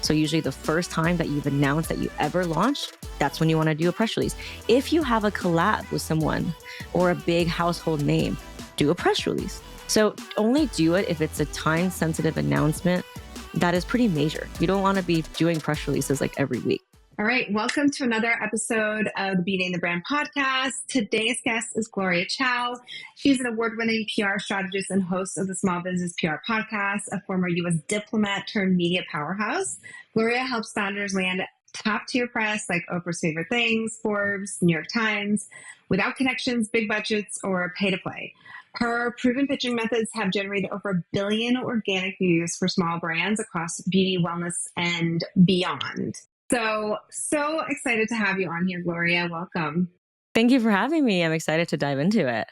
So usually the first time that you've announced that you ever launch, that's when you want to do a press release. If you have a collab with someone or a big household name, do a press release. So only do it if it's a time-sensitive announcement that is pretty major. You don't want to be doing press releases like every week. All right, welcome to another episode of the Beating the Brand podcast. Today's guest is Gloria Chou. She's an award-winning PR strategist and host of the Small Business PR podcast, a former U.S. diplomat turned media powerhouse. Gloria helps founders land top-tier press like Oprah's Favorite Things, Forbes, New York Times, without connections, big budgets, or pay-to-play. Her proven pitching methods have generated over 1 billion organic views for small brands across beauty, wellness, and beyond. So excited to have you on here, Gloria. Welcome. Thank you for having me. I'm excited to dive into it.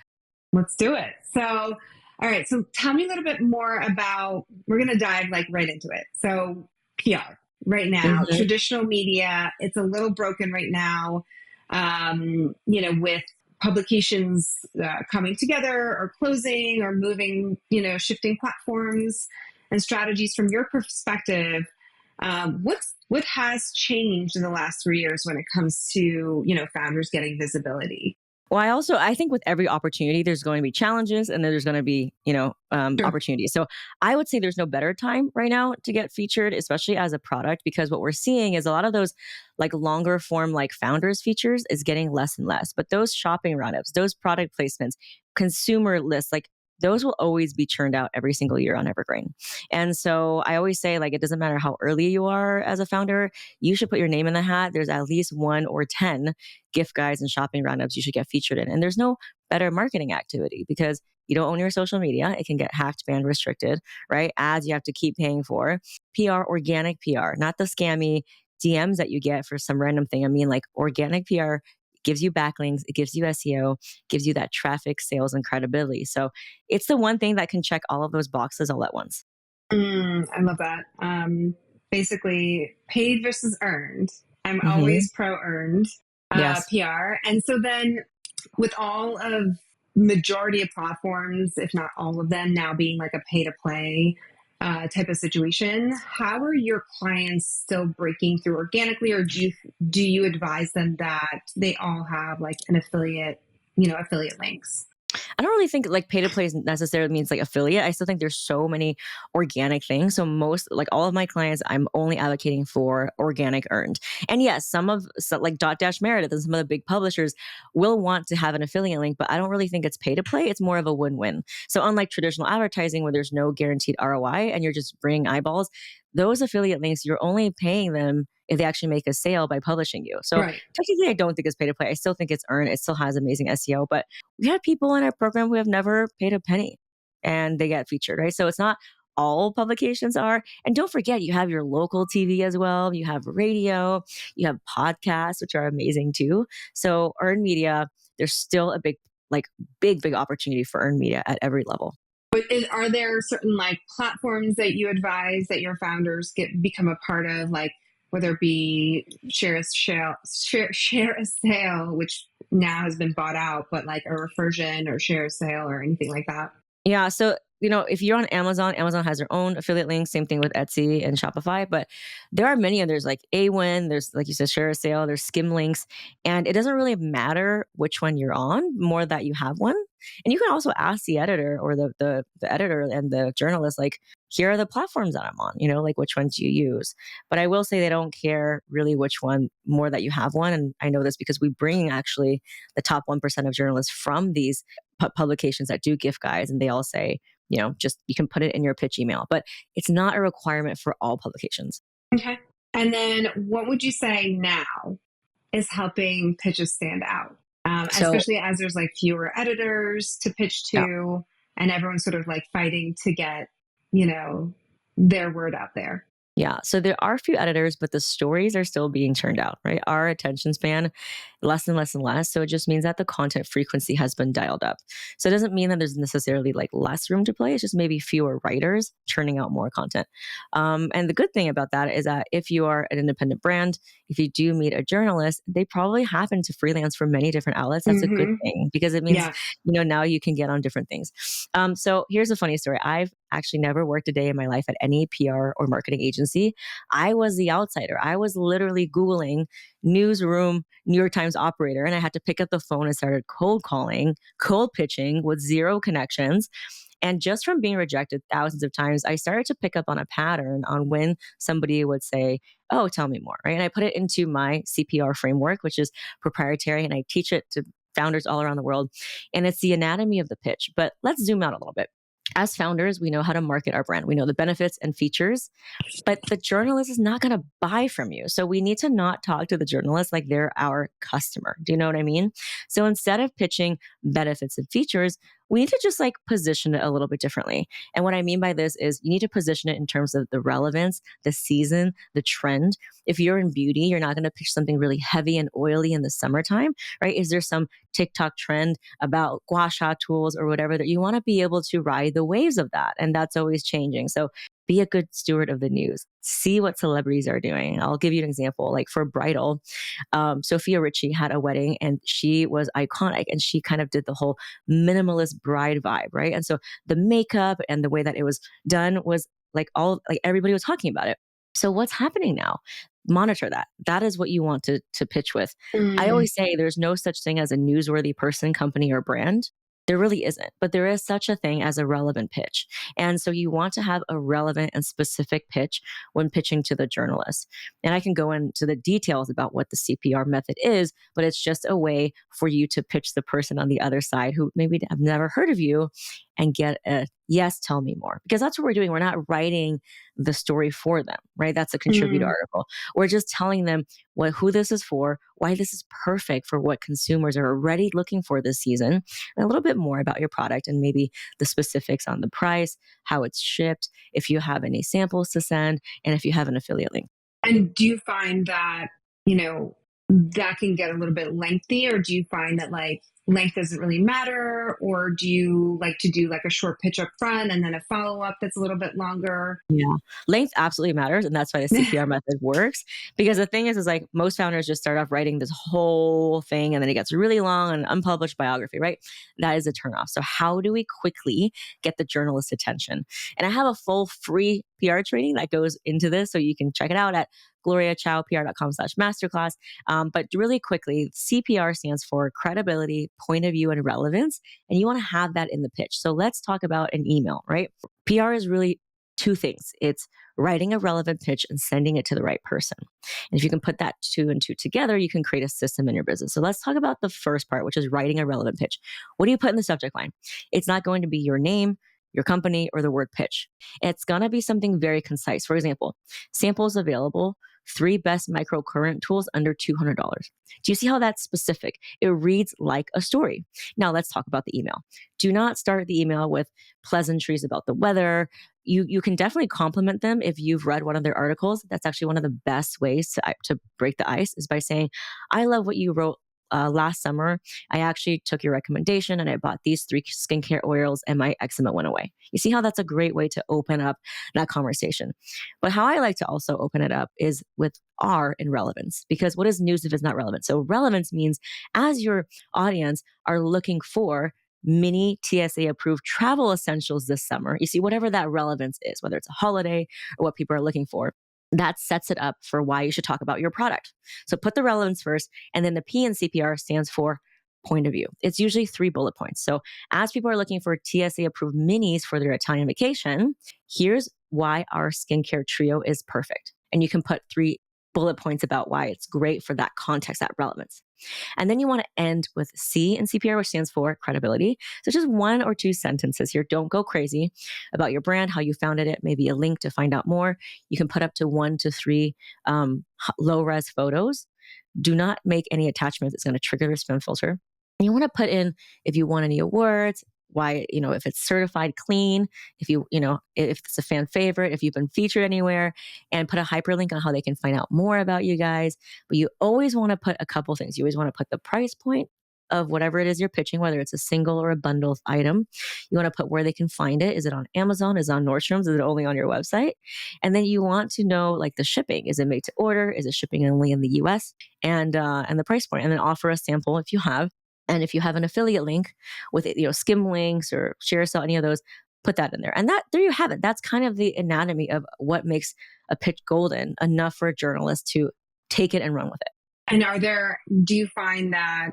Let's do it. So, all right. So tell me a little bit more about, we're going to dive right into it. So PR right now, traditional media, it's a little broken right now, with publications coming together or closing or moving, shifting platforms and strategies. From your perspective, what has changed in the last 3 years when it comes to, founders getting visibility? Well, I think with every opportunity, there's going to be challenges and then there's going to be, Sure. opportunities. So I would say there's no better time right now to get featured, especially as a product, because what we're seeing is a lot of those like longer form, like founders features is getting less and less. But those shopping roundups, those product placements, consumer lists, like those will always be churned out every single year on Evergreen. And so I always say, like, it doesn't matter how early you are as a founder, you should put your name in the hat. There's at least 1 or 10 gift guides and shopping roundups you should get featured in. And there's no better marketing activity because you don't own your social media. It can get hacked, banned, restricted, right? Ads you have to keep paying for. PR, organic PR, not the scammy DMs that you get for some random thing. I mean, like organic PR gives you backlinks, it gives you SEO, gives you that traffic, sales, and credibility. So it's the one thing that can check all of those boxes all at once. I love that. Basically, paid versus earned. I'm always pro-earned Yes. PR. And so then with all of majority of platforms, if not all of them now being like a pay-to-play type of situation, how are your clients still breaking through organically, or do you advise them that they all have like an affiliate links? I don't really think like pay to play necessarily means like affiliate. I still think there's so many organic things. So like all of my clients, I'm only advocating for organic earned. And yes, like Dotdash Meredith and some of the big publishers will want to have an affiliate link, but I don't really think it's pay to play. It's more of a win-win. So unlike traditional advertising where there's no guaranteed ROI and you're just bringing eyeballs, those affiliate links, you're only paying them if they actually make a sale by publishing you. So Right. technically, I don't think it's pay to play. I still think it's earned. It still has amazing SEO, but we have people in our program who have never paid a penny and they get featured, right? So it's not all publications are. And don't forget, you have your local TV as well. You have radio, you have podcasts, which are amazing too. So earned media, there's still a big opportunity for earned media at every level. But are there certain like platforms that you advise that your founders become a part of, like whether it be share a sale, which now has been bought out, but like a reversion or share a sale or anything like that? Yeah. So, if you're on Amazon has their own affiliate links, same thing with Etsy and Shopify, but there are many others like AWin, there's like you said, share a sale, there's skim links, and it doesn't really matter which one you're on, more that you have one. And you can also ask the editor or the editor and the journalist, like, here are the platforms that I'm on, like which ones do you use? But I will say they don't care really which one, more that you have one. And I know this because we bring actually the top 1% of journalists from these publications that do gift guides, and they all say, just you can put it in your pitch email, but it's not a requirement for all publications. Okay. And then what would you say now is helping pitches stand out? Especially as there's like fewer editors to pitch to, and everyone's sort of like fighting to get, their word out there. Yeah. So there are a few editors, but the stories are still being churned out, right? Our attention span less and less and less. So it just means that the content frequency has been dialed up. So it doesn't mean that there's necessarily like less room to play. It's just maybe fewer writers churning out more content. And the good thing about that is that if you are an independent brand, if you do meet a journalist, they probably happen to freelance for many different outlets. That's a good Mm-hmm. thing because it means, Yeah. now you can get on different things. So here's a funny story. I've actually never worked a day in my life at any PR or marketing agency. I was the outsider. I was literally Googling newsroom, New York Times operator, and I had to pick up the phone and started cold calling, cold pitching with zero connections. And just from being rejected thousands of times, I started to pick up on a pattern on when somebody would say, "Oh, tell me more." Right. And I put it into my CPR framework, which is proprietary, and I teach it to founders all around the world. And it's the anatomy of the pitch. But let's zoom out a little bit. As founders, we know how to market our brand. We know the benefits and features, but the journalist is not going to buy from you. So we need to not talk to the journalist like they're our customer. Do you know what I mean? So instead of pitching benefits and features, we need to just like position it a little bit differently. And what I mean by this is you need to position it in terms of the relevance, the season, the trend. If you're in beauty, you're not going to pitch something really heavy and oily in the summertime, right? Is there some TikTok trend about gua sha tools or whatever that you want to be able to ride the waves of that? And that's always changing. So be a good steward of the news. See what celebrities are doing. I'll give you an example. Like for bridal, Sophia Richie had a wedding and she was iconic and she kind of did the whole minimalist bride vibe, right? And so the makeup and the way that it was done was like everybody was talking about it. So what's happening now? Monitor that. That is what you want to pitch with. I Mm. always say there's no such thing as a newsworthy person, company, or brand. There really isn't, but there is such a thing as a relevant pitch. And so you want to have a relevant and specific pitch when pitching to the journalist. And I can go into the details about what the CPR method is, but it's just a way for you to pitch the person on the other side who maybe have never heard of you and get a yes, tell me more. Because that's what we're doing. We're not writing the story for them, right? That's a contributor Mm. article. We're just telling them who this is for, why this is perfect for what consumers are already looking for this season, and a little bit more about your product and maybe the specifics on the price, how it's shipped, if you have any samples to send, and if you have an affiliate link. And do you find that, you know, that can get a little bit lengthy, or do you find that like length doesn't really matter, or do you like to do like a short pitch up front and then a follow up that's a little bit longer? Yeah. Length absolutely matters. And that's why the CPR method works. Because the thing is like most founders just start off writing this whole thing and then it gets really long and unpublished biography, right? That is a turnoff. So how do we quickly get the journalist's attention? And I have a full free PR training that goes into this. So you can check it out at gloriachoupr.com/masterclass. But really quickly, CPR stands for credibility, point of view, and relevance. And you want to have that in the pitch. So let's talk about an email, right? PR is really two things. It's writing a relevant pitch and sending it to the right person. And if you can put that two and two together, you can create a system in your business. So let's talk about the first part, which is writing a relevant pitch. What do you put in the subject line? It's not going to be your name, your company, or the word pitch. It's going to be something very concise. For example, samples available, 3 best microcurrent tools under $200. Do you see how that's specific? It reads like a story. Now let's talk about the email. Do not start the email with pleasantries about the weather. You can definitely compliment them if you've read one of their articles. That's actually one of the best ways to break the ice is by saying, I love what you wrote last summer. I actually took your recommendation and I bought these 3 skincare oils and my eczema went away. You see how that's a great way to open up that conversation. But how I like to also open it up is with R in relevance, because what is news if it's not relevant? So relevance means as your audience are looking for mini TSA approved travel essentials this summer, you see, whatever that relevance is, whether it's a holiday or what people are looking for, that sets it up for why you should talk about your product. So put the relevance first, and then the P in CPR stands for point of view. It's usually 3 bullet points. So as people are looking for TSA approved minis for their Italian vacation, here's why our skincare trio is perfect. And you can put 3 bullet points about why it's great for that context, that relevance. And then you want to end with C in CPR, which stands for credibility. So just 1 or 2 sentences here. Don't go crazy about your brand, how you founded it, maybe a link to find out more. You can put up to 1 to 3 low res photos. Do not make any attachments. It's going to trigger the spam filter. And you want to put in if you won any awards, why, if it's certified clean, if it's a fan favorite, if you've been featured anywhere, and put a hyperlink on how they can find out more about you guys. But you always want to put a couple things. You always want to put the price point of whatever it is you're pitching, whether it's a single or a bundle item. You want to put where they can find it. Is it on Amazon? Is it on Nordstrom's? Is it only on your website? And then you want to know like the shipping. Is it made to order? Is it shipping only in the US? And the price point. And then offer a sample if you have. And if you have an affiliate link with it, skim links or ShareSell, any of those, put that in there. And that there you have it. That's kind of the anatomy of what makes a pitch golden enough for a journalist to take it and run with it. And do you find that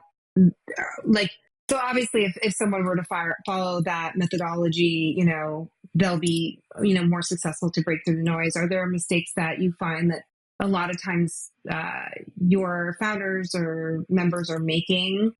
like, so obviously if someone were to follow that methodology, they'll be, more successful to break through the noise. Are there mistakes that you find that a lot of times your founders or members are making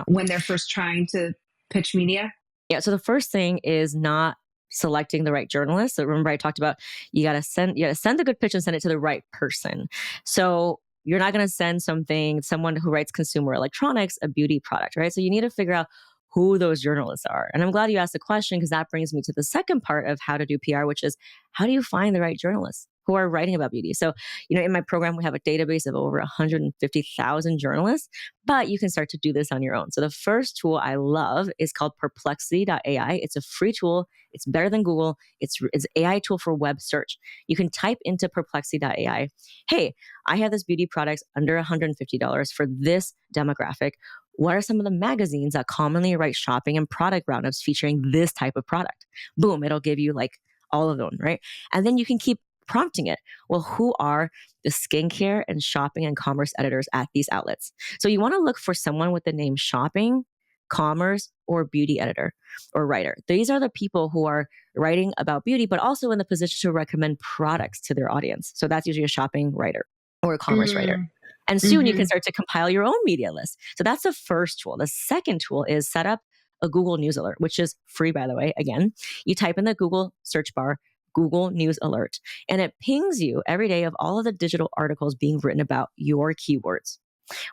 when they're first trying to pitch media? Yeah. So the first thing is not selecting the right journalist. So remember I talked about you gotta send the good pitch and send it to the right person. So you're not going to send someone who writes consumer electronics, a beauty product, right? So you need to figure out who those journalists are. And I'm glad you asked the question because that brings me to the second part of how to do PR, which is how do you find the right journalists who are writing about beauty? So, in my program, we have a database of over 150,000 journalists, but you can start to do this on your own. So the first tool I love is called perplexity.ai. It's a free tool. It's better than Google. It's an AI tool for web search. You can type into perplexity.ai, hey, I have this beauty products under $150 for this demographic. What are some of the magazines that commonly write shopping and product roundups featuring this type of product? Boom, it'll give you like all of them, right? And then you can keep prompting it. Well, who are the skincare and shopping and commerce editors at these outlets? So you want to look for someone with the name shopping, commerce, or beauty editor or writer. These are the people who are writing about beauty, but also in the position to recommend products to their audience. So that's usually a shopping writer or a commerce writer. And soon you can start to compile your own media list. So that's the first tool. The second tool is set up a Google News Alert, which is free, by the way. Again, you type in the Google search bar, Google News Alert, and it pings you every day of all of the digital articles being written about your keywords,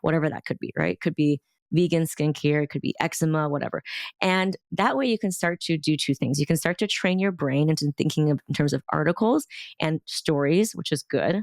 whatever that could be, right? Could be vegan skincare, it could be eczema, whatever. And that way you can start to do two things. You can start to train your brain into thinking in terms of articles and stories, which is good.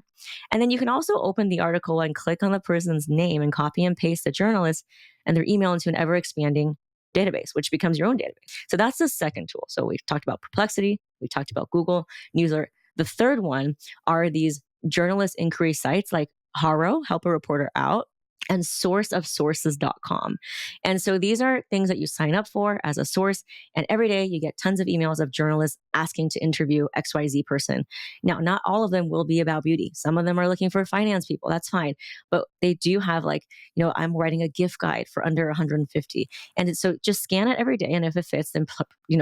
And then you can also open the article and click on the person's name and copy and paste the journalist and their email into an ever expanding database, which becomes your own database. So that's the second tool. So we've talked about Perplexity, we talked about Google News Alert. The third one are these journalist inquiry sites like Haro, Help a Reporter Out, and sourceofsources.com. And so these are things that you sign up for as a source. And every day you get tons of emails of journalists asking to interview XYZ person. Now, not all of them will be about beauty. Some of them are looking for finance people. That's fine. But they do have I'm writing a gift guide for under 150. And so just scan it every day. And if it fits, then,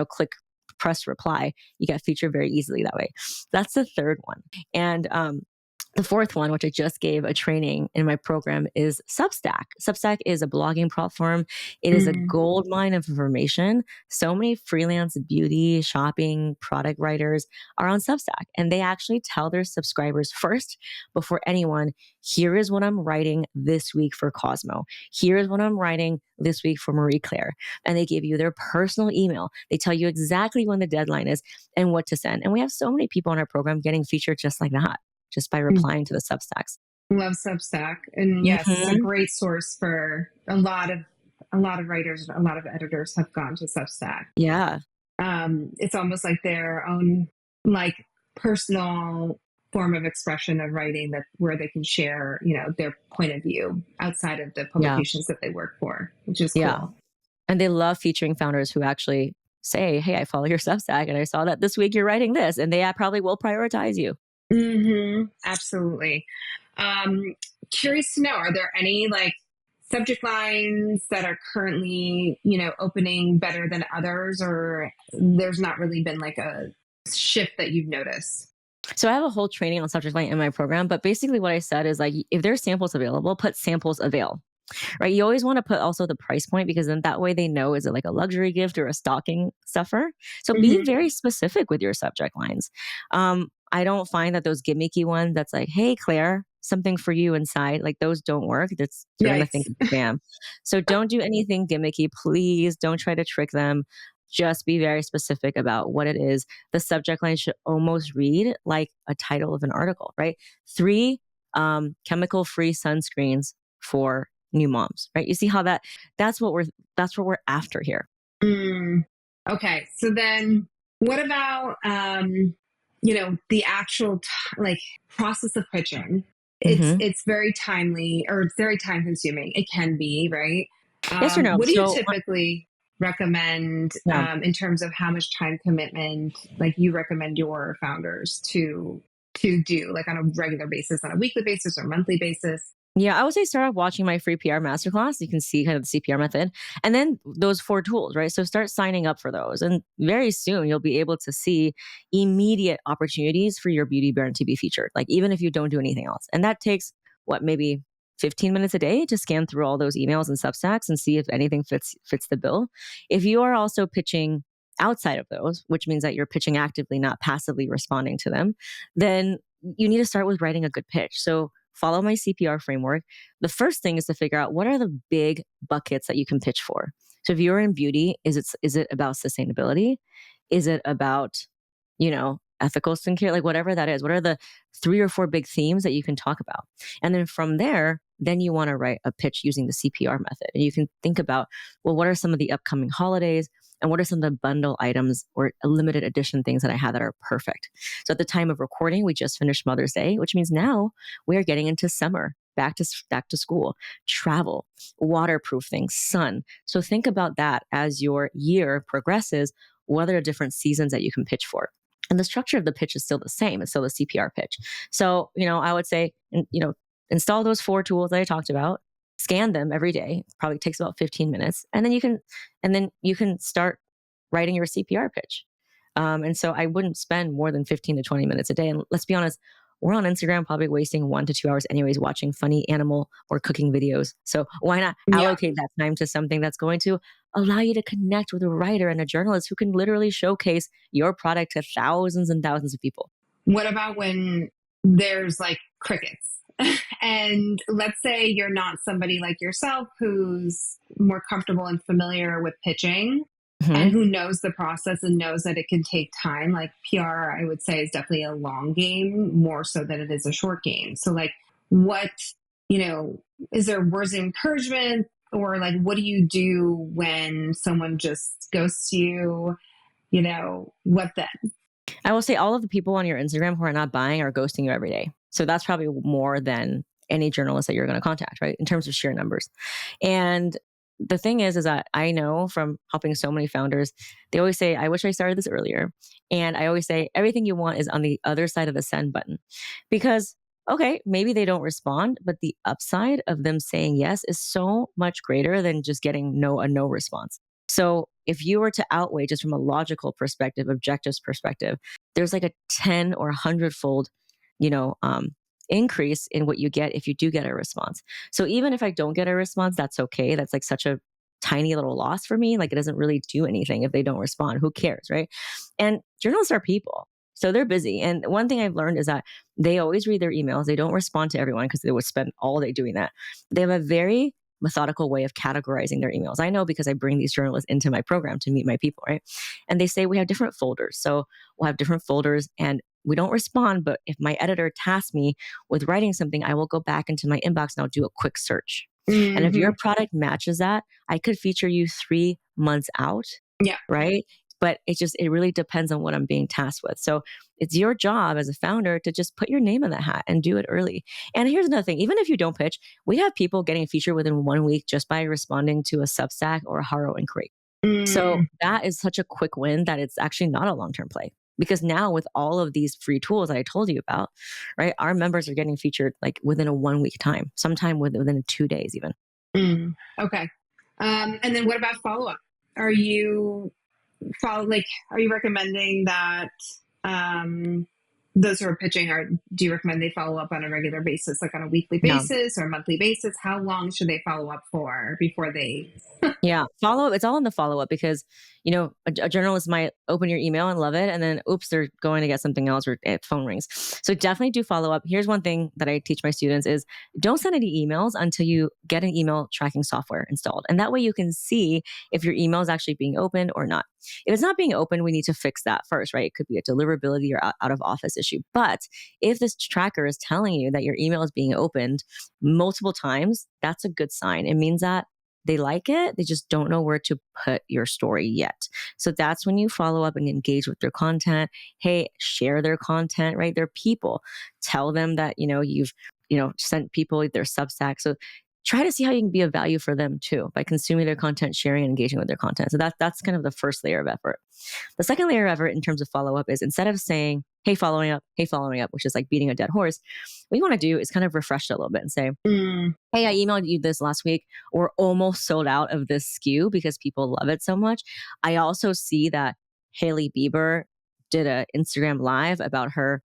click press reply. You get featured very easily that way. That's the third one. And, the fourth one, which I just gave a training in my program, is Substack. Substack is a blogging platform. It is a gold mine of information. So many freelance beauty, shopping, product writers are on Substack, and they actually tell their subscribers first, before anyone, here is what I'm writing this week for Cosmo. Here is what I'm writing this week for Marie Claire. And they give you their personal email. They tell you exactly when the deadline is and what to send. And we have so many people in our program getting featured just like that, just by replying to the Substacks. Love Substack. And yes, it's a great source for a lot of writers, a lot of editors have gone to Substack. Yeah. It's almost like their own personal form of expression of writing where they can share, their point of view outside of the publications that they work for, which is cool. And they love featuring founders who actually say, hey, I follow your Substack and I saw that this week you're writing this, and they probably will prioritize you. Absolutely. Curious to know, are there any subject lines that are currently, opening better than others, or there's not really been a shift that you've noticed? So I have a whole training on subject line in my program, but basically what I said is if there's samples available, put samples avail. Right. You always want to put also the price point, because then that way they know, is it like a luxury gift or a stocking stuffer? So be very specific with your subject lines. I don't find that those gimmicky ones that's like, hey, Claire, something for you inside, those don't work. You're going to think it's spam. So don't do anything gimmicky. Please don't try to trick them. just be very specific about what it is. The subject line should almost read like a title of an article, right? Three chemical free sunscreens for new moms, right? You see how that's what we're after here. Mm. Okay. So then what about, the actual like process of pitching? Hmm. It's very timely, or it's very time consuming. It can be, right? Yes or no? What do you So, typically recommend yeah. in terms of how much time commitment, like you recommend your founders to do, like on a regular basis, on a weekly basis or monthly basis? Yeah, I would say start off watching my free PR masterclass. You can see kind of the CPR method and then those four tools, right? So start signing up for those. And very soon you'll be able to see immediate opportunities for your beauty brand to be featured, like even if you don't do anything else. And that takes what, maybe 15 minutes a day to scan through all those emails and Substacks and see if anything fits the bill. If you are also pitching outside of those, which means that you're pitching actively, not passively responding to them, then you need to start with writing a good pitch. So follow my CPR framework. The first thing is to figure out what are the big buckets that you can pitch for. So if you're in beauty, is it about sustainability? Is it about, ethical skincare? Like whatever that is, what are the three or four big themes that you can talk about? And then from there, then you want to write a pitch using the CPR method. And you can think about, well, what are some of the upcoming holidays? And what are some of the bundle items or limited edition things that I have that are perfect? So at the time of recording, we just finished Mother's Day, which means now we are getting into summer, back to school, travel, waterproof things, sun. So think about that as your year progresses. What are the different seasons that you can pitch for? And the structure of the pitch is still the same. It's still the CPR pitch. So, I would say, install those four tools that I talked about, scan them every day. Probably takes about 15 minutes. And then you can start writing your CPR pitch. And so I wouldn't spend more than 15 to 20 minutes a day. And let's be honest, we're on Instagram probably wasting 1 to 2 hours anyways watching funny animal or cooking videos. So why not Yeah. allocate that time to something that's going to allow you to connect with a writer and a journalist who can literally showcase your product to thousands and thousands of people? What about when there's like crickets? And let's say you're not somebody like yourself who's more comfortable and familiar with pitching and Hmm. who knows the process and knows that it can take time. Like PR, I would say, is definitely a long game more so than it is a short game. So, like, what, is there words of encouragement, or like, what do you do when someone just ghosts you? What then? I will say all of the people on your Instagram who are not buying are ghosting you every day. So that's probably more than any journalist that you're going to contact, right? In terms of sheer numbers. And the thing is that I know from helping so many founders, they always say, I wish I started this earlier. And I always say, everything you want is on the other side of the send button. Because, okay, maybe they don't respond, but the upside of them saying yes is so much greater than just getting a no response. So if you were to outweigh just from a logical perspective, objectives perspective, there's like a 10 or 100-fold, you know, um, increase in what you get if you do get a response. So even if I don't get a response, that's okay. That's like such a tiny little loss for me. Like it doesn't really do anything if they don't respond. Who cares, right? And journalists are people. So they're busy. And one thing I've learned is that they always read their emails. They don't respond to everyone because they would spend all day doing that. They have a very methodical way of categorizing their emails. I know because I bring these journalists into my program to meet my people, right? And they say we have different folders. So we'll have different folders and we don't respond. But if my editor tasks me with writing something, I will go back into my inbox and I'll do a quick search. And if your Hmm. product matches that, I could feature you 3 months out, Yeah. right? But it really depends on what I'm being tasked with. So it's your job as a founder to just put your name in the hat and do it early. And here's another thing, even if you don't pitch, we have people getting featured within 1 week just by responding to a Substack or a Haro inquiry. So Mm. that is such a quick win that it's actually not a long-term play. Because now with all of these free tools that I told you about, right, our members are getting featured like within a 1 week time, sometime within 2 days even. Mm. Okay. And then what about follow up? Are you are you recommending that um, those who are pitching do you recommend they follow up on a regular basis, like on a weekly No. basis or a monthly basis? How long should they follow up for before they? Yeah, follow up. It's all in the follow up because, a journalist might open your email and love it, and then oops, they're going to get something else or phone rings. So definitely do follow up. Here's one thing that I teach my students is don't send any emails until you get an email tracking software installed, and that way you can see if your email is actually being opened or not. If it's not being opened, we need to fix that first, right? It could be a deliverability or out of office issue. But if this tracker is telling you that your email is being opened multiple times, that's a good sign. It means that they like it. They just don't know where to put your story yet. So that's when you follow up and engage with their content. Hey, share their content, right? They're people. Tell them that, you've, sent people their Substack. So try to see how you can be of value for them too by consuming their content, sharing and engaging with their content. So that's kind of the first layer of effort. The second layer of effort in terms of follow up is instead of saying, hey, following up, which is like beating a dead horse, what you want to do is kind of refresh it a little bit and say, hey, I emailed you this last week. We're almost sold out of this SKU because people love it so much. I also see that Hailey Bieber did an Instagram live about her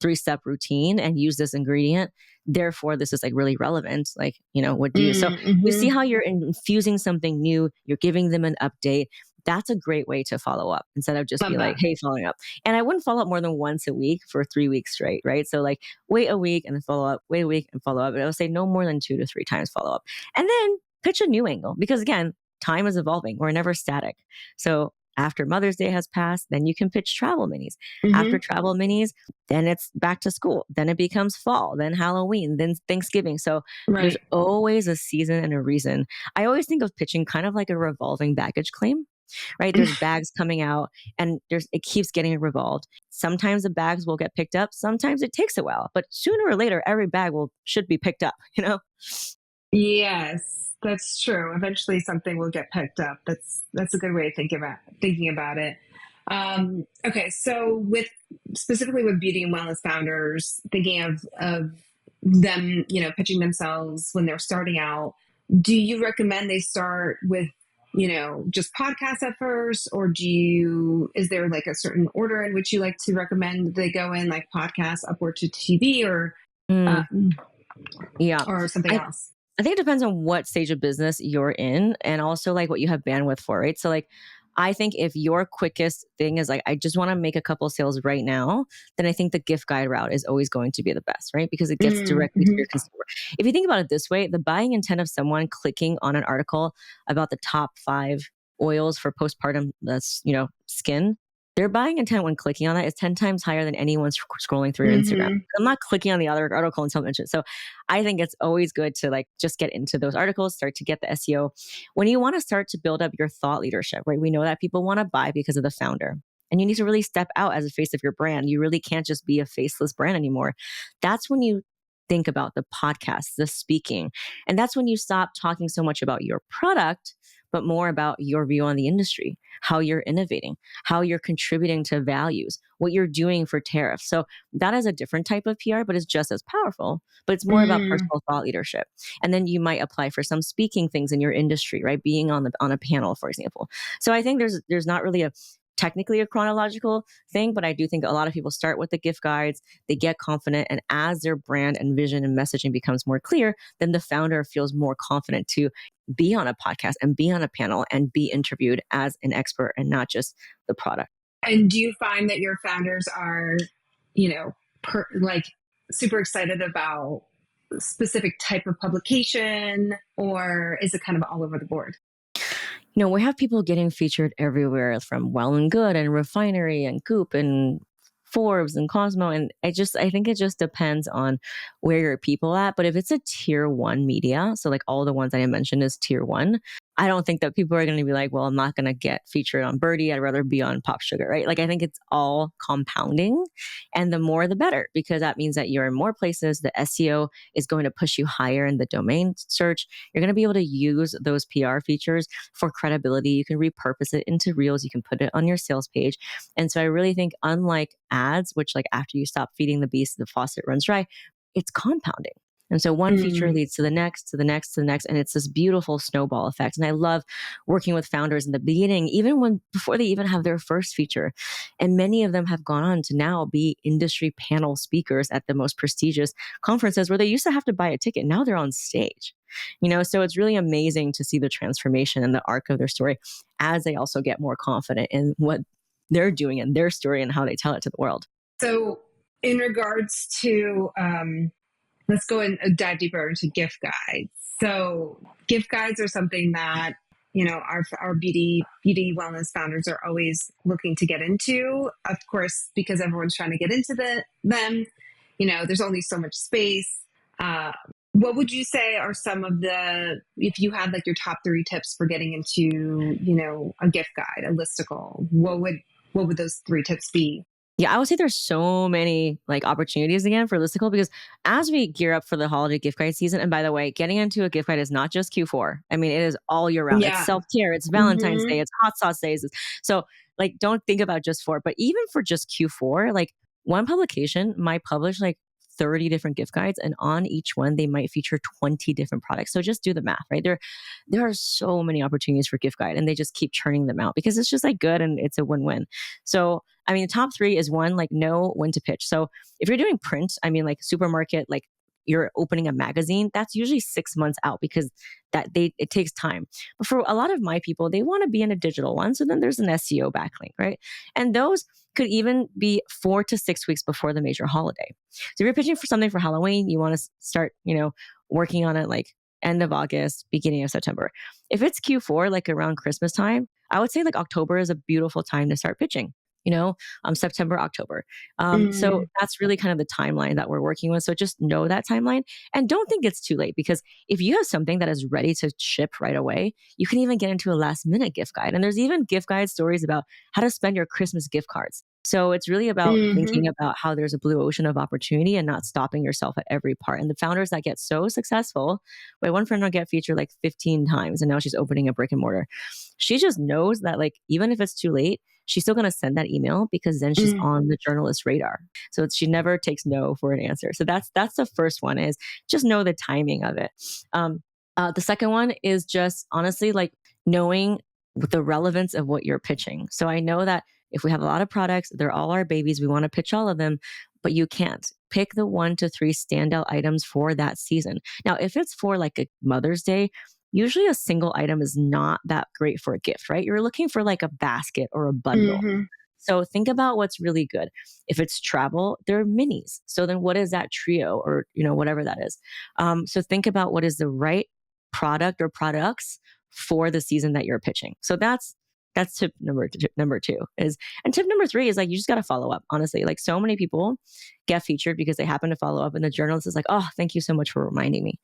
3-step routine and used this ingredient. Therefore, this is like really relevant. Like, what do you? So you see Mm-hmm. how you're infusing something new, you're giving them an update. That's a great way to follow up instead of just Love be like, that. hey, following up. And I wouldn't follow up more than once a week for 3 weeks straight, right? So like wait a week and then follow up, wait a week and follow up. And I would say no more than 2 to 3 times follow up. And then pitch a new angle because again, time is evolving. We're never static. So after Mother's Day has passed, then you can pitch travel minis. After Mm-hmm. travel minis, then it's back to school. Then it becomes fall, then Halloween, then Thanksgiving. So there's Right. always a season and a reason. I always think of pitching kind of like a revolving baggage claim, right? There's bags coming out and it keeps getting revolved. Sometimes the bags will get picked up. Sometimes it takes a while, but sooner or later, every bag should be picked up, Yes, that's true. Eventually, something will get picked up. That's a good way of thinking about it. Okay, so with specifically with beauty and wellness founders, thinking of them, pitching themselves when they're starting out, do you recommend they start with, just podcasts at first, or is there like a certain order in which you like to recommend they go in, like podcasts upward to TV uh, Mm, yeah. or something I, else? I think it depends on what stage of business you're in and also like what you have bandwidth for, right? So like I think if your quickest thing is like I just want to make a couple sales right now, then I think the gift guide route is always going to be the best, right? Because it gets directly to Mm-hmm. your consumer. If you think about it this way, the buying intent of someone clicking on an article about the top 5 oils for postpartum skin, their buying intent when clicking on that is 10 times higher than anyone scrolling through your Instagram. Mm-hmm. I'm not clicking on the other article until mentioned. So I think it's always good to like just get into those articles, start to get the SEO. When you want to start to build up your thought leadership, right? We know that people want to buy because of the founder. And you need to really step out as a face of your brand. You really can't just be a faceless brand anymore. That's when you think about the podcast, the speaking. And that's when you stop talking so much about your product, but more about your view on the industry, how you're innovating, how you're contributing to values, what you're doing for tariffs. So that is a different type of PR, but it's just as powerful. But it's more about Mm. personal thought leadership. And then you might apply for some speaking things in your industry, right? Being on a panel, for example. So I think there's not really technically a chronological thing, but I do think a lot of people start with the gift guides, they get confident, and as their brand and vision and messaging becomes more clear, then the founder feels more confident to be on a podcast and be on a panel and be interviewed as an expert and not just the product. And do you find that your founders are, like super excited about a specific type of publication, or is it kind of all over the board? We have people getting featured everywhere from Well and Good and Refinery and Goop and Forbes and Cosmo. And I think it just depends on where your people at. But if it's a tier 1 media, so like all the ones that I mentioned is tier 1, I don't think that people are going to be like, well, I'm not going to get featured on Birdie. I'd rather be on Pop Sugar, right? Like I think it's all compounding, and the more the better, because that means that you're in more places. The SEO is going to push you higher in the domain search. You're going to be able to use those PR features for credibility. You can repurpose it into reels. You can put it on your sales page. And so I really think unlike ads, which like after you stop feeding the beast, the faucet runs dry, it's compounding. And so one feature Mm. leads to the next, to the next, to the next. And it's this beautiful snowball effect. And I love working with founders in the beginning, even when before they even have their first feature. And many of them have gone on to now be industry panel speakers at the most prestigious conferences where they used to have to buy a ticket. Now they're on stage. So it's really amazing to see the transformation and the arc of their story as they also get more confident in what they're doing and their story and how they tell it to the world. So, in regards to, let's go and dive deeper into gift guides. So, gift guides are something that our beauty wellness founders are always looking to get into. Of course, because everyone's trying to get into them. There's only so much space. Uh, what would you say are some of if you had like your top 3 tips for getting into, a gift guide, a listicle? What would those 3 tips be? Yeah, I would say there's so many like opportunities again for listicle because as we gear up for the holiday gift guide season, and by the way, getting into a gift guide is not just Q4. I mean, it is all year round. It's Yeah. self care, it's Valentine's Hmm. Day, it's hot sauce days. So, like, don't think about just four, but even for just Q4, like one publication might publish like 30 different gift guides, and on each one, they might feature 20 different products. So just do the math, right? There are so many opportunities for gift guide, and they just keep churning them out because it's just like good and it's a win win. So I mean, the top 3 is one, like know when to pitch. So if you're doing print, I mean, like supermarket, like you're opening a magazine, that's usually 6 months out because it takes time. But for a lot of my people, they want to be in a digital one. So then there's an SEO backlink, right? And those could even be 4 to 6 weeks before the major holiday. So if you're pitching for something for Halloween, you want to start, working on it like end of August, beginning of September. If it's Q4, like around Christmas time, I would say like October is a beautiful time to start pitching. September, October. So Mm. that's really kind of the timeline that we're working with. So just know that timeline and don't think it's too late because if you have something that is ready to ship right away, you can even get into a last minute gift guide. And there's even gift guide stories about how to spend your Christmas gift cards. So it's really about Hmm. thinking about how there's a blue ocean of opportunity and not stopping yourself at every part. And the founders that get so successful, my one friend will get featured like 15 times and now she's opening a brick and mortar. She just knows that like even if it's too late, she's still going to send that email because then she's Mm. on the journalist radar. So she never takes no for an answer. So that's the first one is just know the timing of it. The second one is just honestly like knowing the relevance of what you're pitching. So I know that if we have a lot of products, they're all our babies. We want to pitch all of them, but you can't pick the 1 to 3 standout items for that season. Now, if it's for like a Mother's Day, usually a single item is not that great for a gift, right? You're looking for like a basket or a bundle. Hmm. So think about what's really good. If it's travel, there are minis. So then what is that trio or, whatever that is? So think about what is the right product or products for the season that you're pitching. So that's tip number 2 is, and tip number 3 is like, you just got to follow up. Honestly, like so many people get featured because they happen to follow up and the journalist is like, oh, thank you so much for reminding me.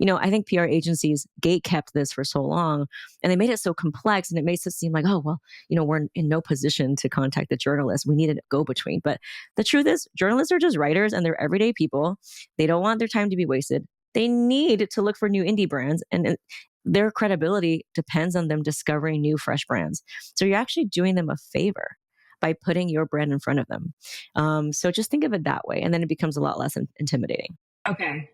I think PR agencies gate kept this for so long and they made it so complex and it makes it seem like, oh, well, we're in no position to contact the journalist. We needed a go between. But the truth is, journalists are just writers and they're everyday people. They don't want their time to be wasted. They need to look for new indie brands and their credibility depends on them discovering new, fresh brands. So you're actually doing them a favor by putting your brand in front of them. So just think of it that way. And then it becomes a lot less intimidating. Okay.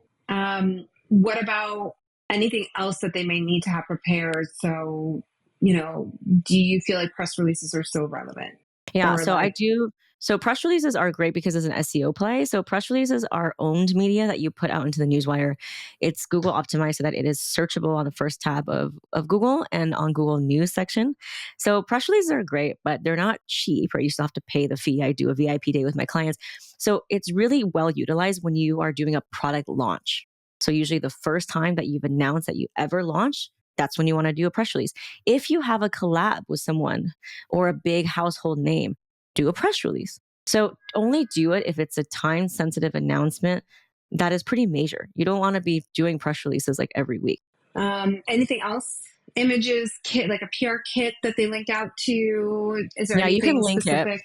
What about anything else that they may need to have prepared? So, do you feel like press releases are still relevant? Yeah, Or so I like, do. So press releases are great because it's an SEO play. So press releases are owned media that you put out into the newswire. It's Google optimized so that it is searchable on the first tab of Google and on Google News section. So press releases are great, but they're not cheap, right? You still have to pay the fee. I do a VIP day with my clients. So it's really well utilized when you are doing a product launch. So usually the first time that you've announced that you ever launch, that's when you want to do a press release. If you have a collab with someone or a big household name, do a press release. So only do it if it's a time sensitive announcement that is pretty major. You don't want to be doing press releases like every week. anything else? Images, kit, like a PR kit that they link out to? Is there Yeah, you can anything link it. specific?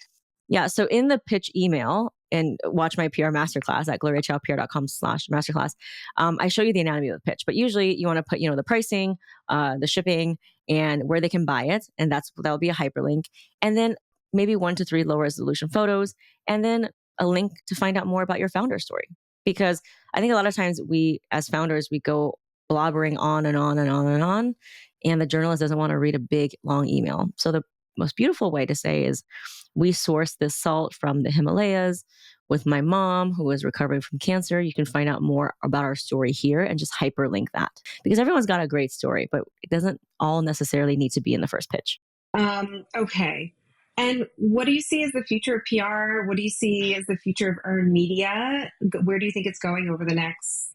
Yeah. So in the pitch email and watch my PR masterclass at gloriachoupr.com/masterclass, I show you the anatomy of the pitch. But usually you want to put, the pricing, the shipping, and where they can buy it. And that'll be a hyperlink. And then maybe 1 to 3 low resolution photos, and then a link to find out more about your founder story. because I think a lot of times we, as founders, we go blobbering on and on and on and on, and the journalist doesn't want to read a big long email. So the most beautiful way to say is, we source this salt from the Himalayas with my mom who is recovering from cancer. You can find out more about our story here and just hyperlink that, because everyone's got a great story, but it doesn't all necessarily need to be in the first pitch. Okay. And what do you see as the future of PR? What do you see as the future of earned media? Where do you think it's going over the next,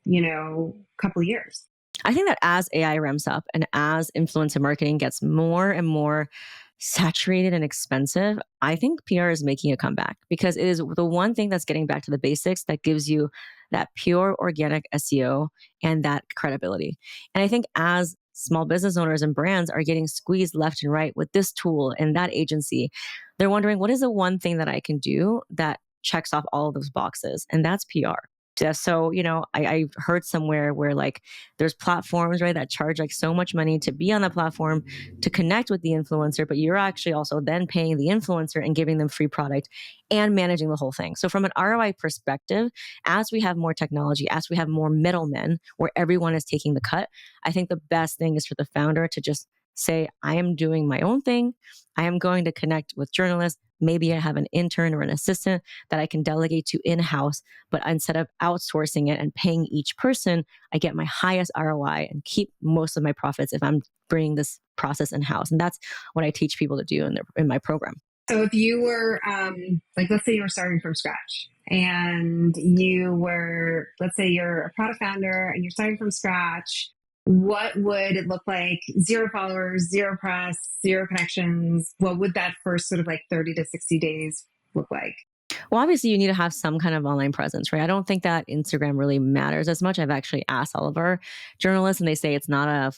couple of years? I think that as AI ramps up and as influencer marketing gets more and more saturated and expensive, I think PR is making a comeback, because it is the one thing that's getting back to the basics that gives you that pure organic SEO and that credibility. And I think as small business owners and brands are getting squeezed left and right with this tool and that agency, they're wondering, what is the one thing that I can do that checks off all of those boxes? And that's PR. Yeah, so, I heard somewhere where like there's platforms, right, that charge like so much money to be on the platform to connect with the influencer, but you're actually also then paying the influencer and giving them free product and managing the whole thing. So from an ROI perspective, as we have more technology, as we have more middlemen where everyone is taking the cut, I think the best thing is for the founder to just say, I am doing my own thing. I am going to connect with journalists. Maybe I have an intern or an assistant that I can delegate to in-house, but instead of outsourcing it and paying each person, I get my highest ROI and keep most of my profits if I'm bringing this process in-house. And that's what I teach people to do in my program. So if you were, let's say you were starting from scratch and you were, let's say you're a product founder and you're starting from scratch, what would it look like? 0 followers, 0 press, 0 connections. What would that first sort of like 30 to 60 days look like? Well, obviously, you need to have some kind of online presence, right? I don't think that Instagram really matters as much. I've actually asked all of our journalists, and they say it's not a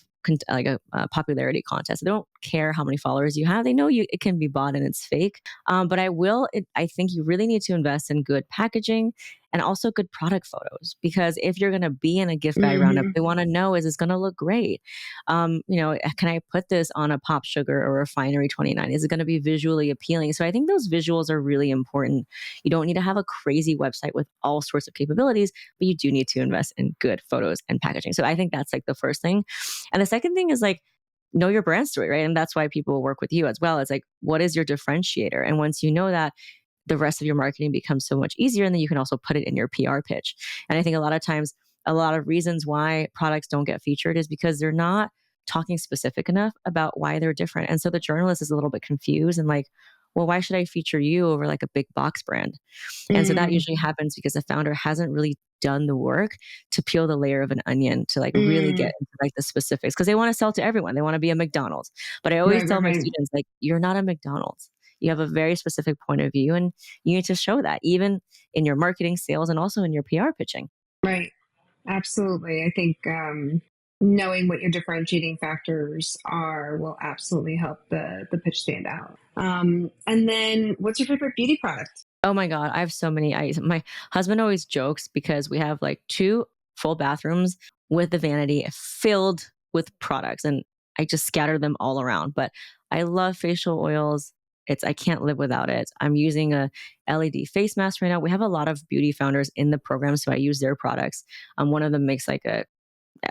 popularity contest. They don't care how many followers you have. They know it can be bought and it's fake. But I think you really need to invest in good packaging and also good product photos, because if you're going to be in a gift bag roundup, Mm-hmm. they want to know, is this going to look great? Can I put this on a Pop Sugar or Refinery 29? Is it going to be visually appealing? So I think those visuals are really important. You don't need to have a crazy website with all sorts of capabilities, but you do need to invest in good photos and packaging. So I think that's like the first thing. And the second thing is like, know your brand story, right? And that's why people work with you as well. It's like, what is your differentiator? And once you know that, the rest of your marketing becomes so much easier. And then you can also put it in your PR pitch. And I think a lot of times, a lot of reasons why products don't get featured is because they're not talking specific enough about why they're different. And so the journalist is a little bit confused and like, well, why should I feature you over like a big box brand? And so that usually happens because the founder hasn't really done the work to peel the layer of an onion to like really Mm-hmm. get into like the specifics, because they want to sell to everyone. They want to be a McDonald's. But I always Right, right, tell my right. students, like, you're not a McDonald's. You have a very specific point of view, and you need to show that even in your marketing, sales, and also in your PR pitching. Right. Absolutely. I think knowing what your differentiating factors are will absolutely help the pitch stand out. And then what's your favorite beauty product? Oh my God, I have so many. My husband always jokes because we have like 2 full bathrooms with the vanity filled with products, and I just scatter them all around. But I love facial oils. I can't live without it. I'm using a LED face mask right now. We have a lot of beauty founders in the program, so I use their products. One of them makes like a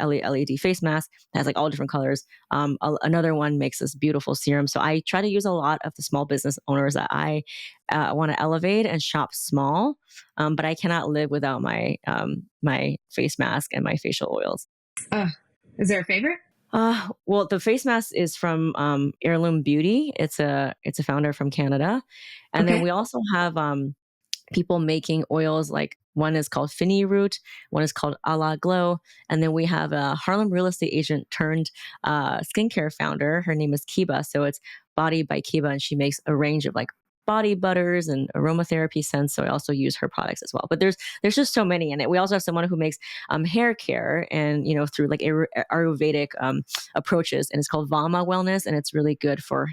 LED face mask that has like all different colors. Another one makes this beautiful serum. So I try to use a lot of the small business owners that I want to elevate and shop small, but I cannot live without my face mask and my facial oils. Uh, is there a favorite? Well, the face mask is from Heirloom Beauty. It's a founder from Canada, and then Okay. we also have people making oils, like one is called Finny Root, one is called A La Glow, and then we have a Harlem real estate agent turned skincare founder. Her name is Kiba, so it's Body by Kiba, and she makes a range of like body butters and aromatherapy scents. So I also use her products as well. But there's just so many in it. We also have someone who makes hair care, and through like Ayurvedic approaches, and it's called Vama Wellness, and it's really good for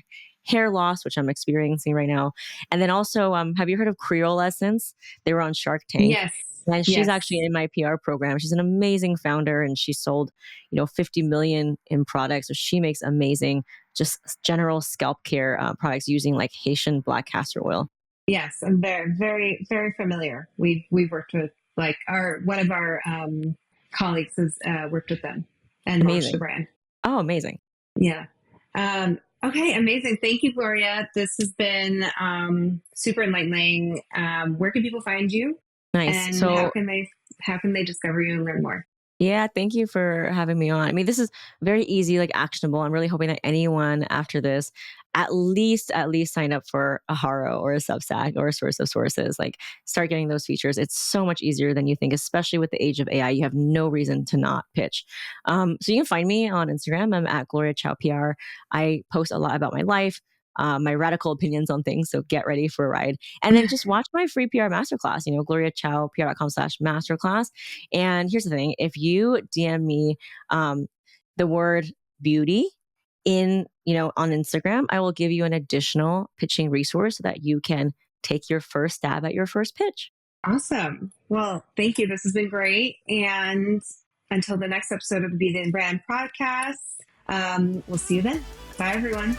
hair loss, which I'm experiencing right now. And then also, have you heard of Creole Essence? They were on Shark Tank. Yes. And she's actually Yes. in my PR program. She's an amazing founder, and she sold, 50 million in products. So she makes amazing, just general scalp care products using like Haitian black castor oil. Yes. I'm very, very, very familiar. We've worked with like one of our colleagues has worked with them and launched the Amazing. brand. Oh, amazing. Yeah. Okay, amazing. Thank you, Gloria. This has been super enlightening. Where can people find you, Nice. and So how can they discover you and learn more? yeah, thank you for having me on. I mean, this is very easy, like actionable. I'm really hoping that anyone after this at least sign up for a Haro or a Substack or a source of sources. Like start getting those features. It's so much easier than you think, especially with the age of AI. You have no reason to not pitch. So you can find me on Instagram. I'm at Gloria Chou PR. I post a lot about my life. My radical opinions on things. So get ready for a ride. And then just watch my free PR masterclass, gloriachoupr.com/masterclass. And here's the thing, if you DM me the word beauty on Instagram, I will give you an additional pitching resource so that you can take your first stab at your first pitch. Awesome. Well, thank you. This has been great. And until the next episode of the Be the Brand podcast, we'll see you then. Bye, everyone.